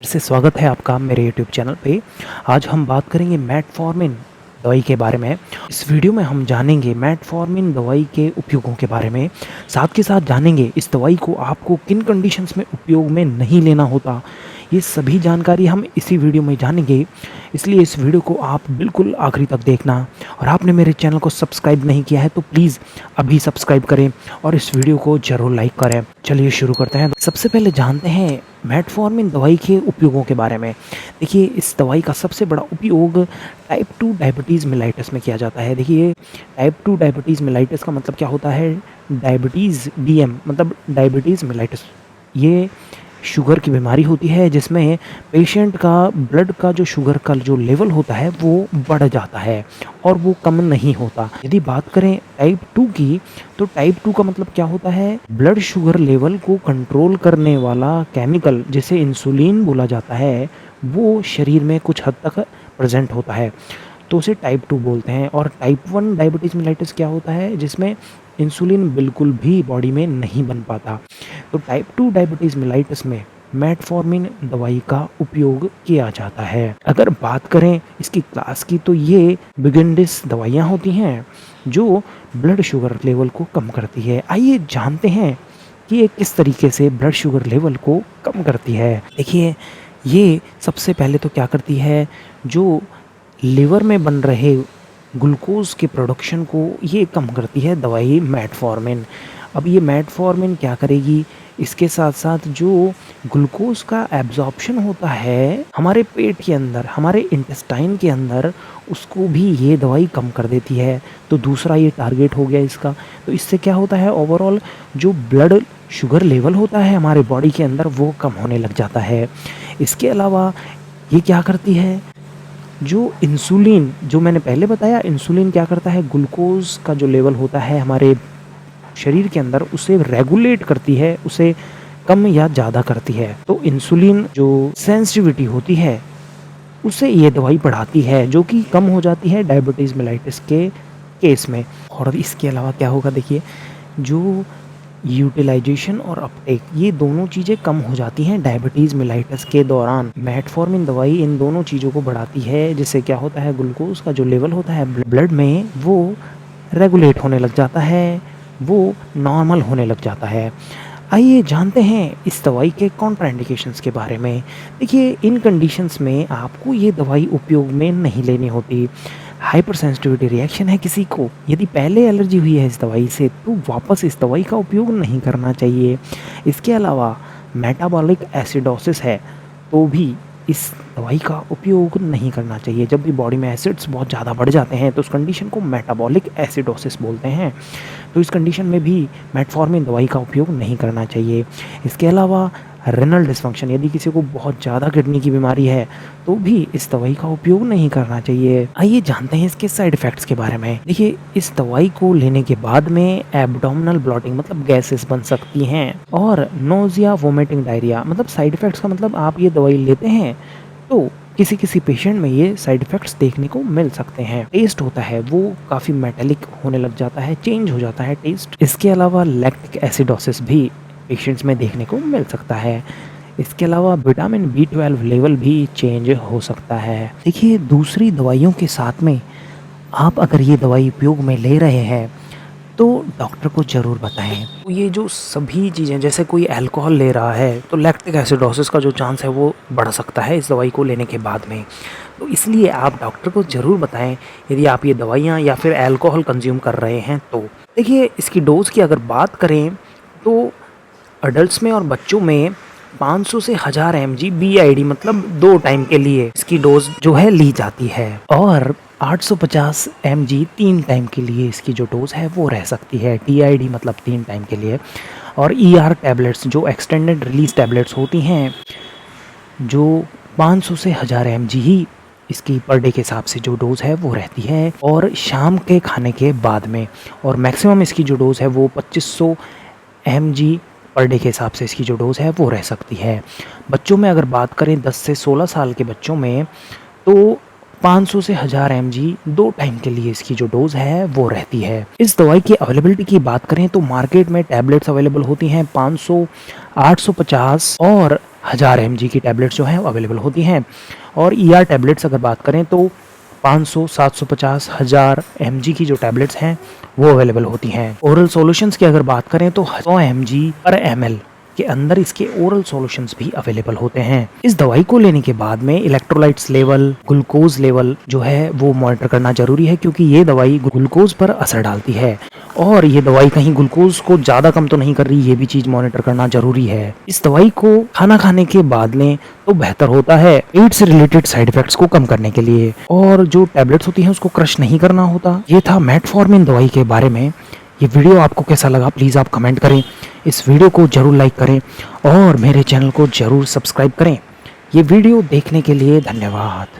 फिर से स्वागत है आपका मेरे यूट्यूब चैनल पे। आज हम बात करेंगे मेटफॉर्मिन दवाई के बारे में। इस वीडियो में हम जानेंगे मेटफॉर्मिन दवाई के उपयोगों के बारे में। साथ के साथ जानेंगे इस दवाई को आपको किन कंडीशंस में उपयोग में नहीं लेना होता। ये सभी जानकारी हम इसी वीडियो में जानेंगे, इसलिए इस वीडियो को आप बिल्कुल आखिरी तक देखना। और आपने मेरे चैनल को सब्सक्राइब नहीं किया है तो प्लीज़ अभी सब्सक्राइब करें और इस वीडियो को ज़रूर लाइक करें। चलिए शुरू करते हैं। सबसे पहले जानते हैं मेटफॉर्मिन दवाई के उपयोगों के बारे में। देखिए, इस दवाई का सबसे बड़ा उपयोग टाइप 2 डायबिटीज़ मेलाइटस में किया जाता है। देखिए, टाइप 2 डायबिटीज़ मेलाइटस का मतलब क्या होता है? डायबिटीज़ डीएम मतलब डायबिटीज़ मेलाइटस। ये शुगर की बीमारी होती है जिसमें पेशेंट का ब्लड का जो शुगर का जो लेवल होता है वो बढ़ जाता है और वो कम नहीं होता। यदि बात करें टाइप 2 की, तो टाइप 2 का मतलब क्या होता है? ब्लड शुगर लेवल को कंट्रोल करने वाला केमिकल जिसे इंसुलिन बोला जाता है, वो शरीर में कुछ हद तक प्रेजेंट होता है, तो उसे टाइप 2 बोलते हैं। और टाइप 1 डायबिटीज़ मेलाइटस क्या होता है? जिसमें इंसुलिन बिल्कुल भी बॉडी में नहीं बन पाता। तो टाइप 2 डायबिटीज़ मेलाइटस में मेटफॉर्मिन दवाई का उपयोग किया जाता है। अगर बात करें इसकी क्लास की, तो ये बिगिनडिस दवाइयाँ होती हैं जो ब्लड शुगर लेवल को कम करती है। आइए जानते हैं कि ये किस तरीके से ब्लड शुगर लेवल को कम करती है। देखिए, ये सबसे पहले तो क्या करती है, जो लिवर में बन रहे ग्लूकोज़ के प्रोडक्शन को ये कम करती है दवाई मेटफॉर्मिन। अब ये मेटफॉर्मिन क्या करेगी? इसके साथ साथ जो ग्लूकोज़ का एब्जॉर्प्शन होता है हमारे पेट के अंदर, हमारे इंटेस्टाइन के अंदर, उसको भी ये दवाई कम कर देती है। तो दूसरा ये टारगेट हो गया इसका। तो इससे क्या होता है, ओवरऑल जो ब्लड शुगर लेवल होता है हमारे बॉडी के अंदर वो कम होने लग जाता है। इसके अलावा ये क्या करती है, जो इंसुलिन, जो मैंने पहले बताया, इंसुलिन क्या करता है, ग्लूकोज़ का जो लेवल होता है हमारे शरीर के अंदर उसे रेगुलेट करती है, उसे कम या ज़्यादा करती है। तो इंसुलिन जो सेंसिटिविटी होती है उसे ये दवाई बढ़ाती है, जो कि कम हो जाती है डायबिटीज़ मेलाइटिस के केस में। और इसके अलावा क्या होगा, देखिए, जो यूटिलाइजेशन और अपटेक, ये दोनों चीज़ें कम हो जाती हैं डायबिटीज़ मेलाइटस के दौरान। मेटफॉर्मिन दवाई इन दोनों चीज़ों को बढ़ाती है, जिससे क्या होता है, ग्लूकोज़ का जो लेवल होता है ब्लड में वो रेगुलेट होने लग जाता है, वो नॉर्मल होने लग जाता है। आइए जानते हैं इस दवाई के कॉन्ट्राइंडिकेशंस के बारे में। देखिए, इन कंडीशंस में आपको ये दवाई उपयोग में नहीं लेनी होती। हाइपर सेंसिटिविटी रिएक्शन है किसी को, यदि पहले एलर्जी हुई है इस दवाई से, तो वापस इस दवाई का उपयोग नहीं करना चाहिए। इसके अलावा मेटाबॉलिक एसिडोसिस है तो भी इस दवाई का उपयोग नहीं करना चाहिए। जब भी बॉडी में एसिड्स बहुत ज़्यादा बढ़ जाते हैं तो उस कंडीशन को मेटाबॉलिक एसिडोसिस बोलते हैं। तो इस कंडीशन में भी मेटफॉर्मिन दवाई का उपयोग नहीं करना चाहिए। इसके अलावा रेनल डिसफंक्शन, यदि किसी को बहुत ज़्यादा किडनी की बीमारी है तो भी इस दवाई का उपयोग नहीं करना चाहिए। आइए जानते हैं इसके साइड इफ़ेक्ट्स के बारे में। देखिए, इस दवाई को लेने के बाद में एब्डोमिनल ब्लॉटिंग मतलब गैसेस बन सकती हैं, और नोजिया, वोमिटिंग, डायरिया मतलब साइड इफ़ेक्ट्स का मतलब आप ये दवाई लेते हैं तो किसी किसी पेशेंट में ये साइड इफ़ेक्ट्स देखने को मिल सकते हैं। टेस्ट होता है वो काफ़ी मेटेलिक होने लग जाता है, चेंज हो जाता है टेस्ट। इसके अलावा लैक्टिक एसिडोसिस भी पेशेंट्स में देखने को मिल सकता है। इसके अलावा विटामिन B12 लेवल भी चेंज हो सकता है। देखिए, दूसरी दवाइयों के साथ में आप अगर ये दवाई उपयोग में ले रहे हैं तो डॉक्टर को ज़रूर बताएं। तो ये जो सभी चीज़ें, जैसे कोई अल्कोहल ले रहा है तो लैक्टिक एसिडोसिस का जो चांस है वो बढ़ सकता है इस दवाई को लेने के बाद में। तो इसलिए आप डॉक्टर को ज़रूर बताएं यदि आप ये दवाइयाँ या फिर अल्कोहल कंज्यूम कर रहे हैं तो। देखिए, इसकी डोज़ की अगर बात करें तो अडल्ट्स में और बच्चों में 500 से 1000 mg BID मतलब 2 टाइम के लिए इसकी डोज जो है ली जाती है, और 850 mg 3 टाइम के लिए इसकी जो डोज है वो रह सकती है। TID मतलब 3 टाइम के लिए। और ER टैबलेट्स जो एक्सटेंडेड रिलीज टैबलेट्स होती हैं, जो 500 से 1000 mg ही इसकी पर डे के हिसाब से जो डोज़ है वो रहती है, और शाम के खाने के बाद में। और मैक्सिमम इसकी जो डोज़ है वो 2500 mg पर डे के हिसाब से इसकी जो डोज़ है वो रह सकती है। बच्चों में अगर बात करें 10 से 16 साल के बच्चों में, तो 500 से 1000 mg 2 टाइम के लिए इसकी जो डोज़ है वो रहती है। इस दवाई की अवेलेबिलिटी की बात करें तो मार्केट में टैबलेट्स अवेलेबल होती हैं 500, 850 और 1000 mg की टैबलेट्स जो हैं वो अवेलेबल होती हैं। और ER टैबलेट्स अगर बात करें तो 500, 750, 1000 mg की जो टैबलेट्स हैं वो अवेलेबल होती हैं। ओरल सॉल्यूशंस की अगर बात करें तो 100 mg पर ml के अंदर इसके ओरल सॉल्यूशंस भी अवेलेबल होते हैं। इस दवाई को लेने के बाद में इलेक्ट्रोलाइट्स लेवल, ग्लूकोज लेवल जो है वो मॉनिटर करना जरूरी है, क्योंकि ये दवाई ग्लूकोज पर असर डालती है और ये दवाई कहीं ग्लूकोज को ज़्यादा कम तो नहीं कर रही, ये भी चीज़ मॉनिटर करना जरूरी है। इस दवाई को खाना खाने के बाद लें तो बेहतर होता है पेट से रिलेटेड साइड इफेक्ट्स को कम करने के लिए। और जो टैबलेट्स होती हैं उसको क्रश नहीं करना होता। ये था मेटफॉर्मिन दवाई के बारे में। ये वीडियो आपको कैसा लगा प्लीज़ आप कमेंट करें, इस वीडियो को जरूर लाइक करें और मेरे चैनल को जरूर सब्सक्राइब करें। ये वीडियो देखने के लिए धन्यवाद।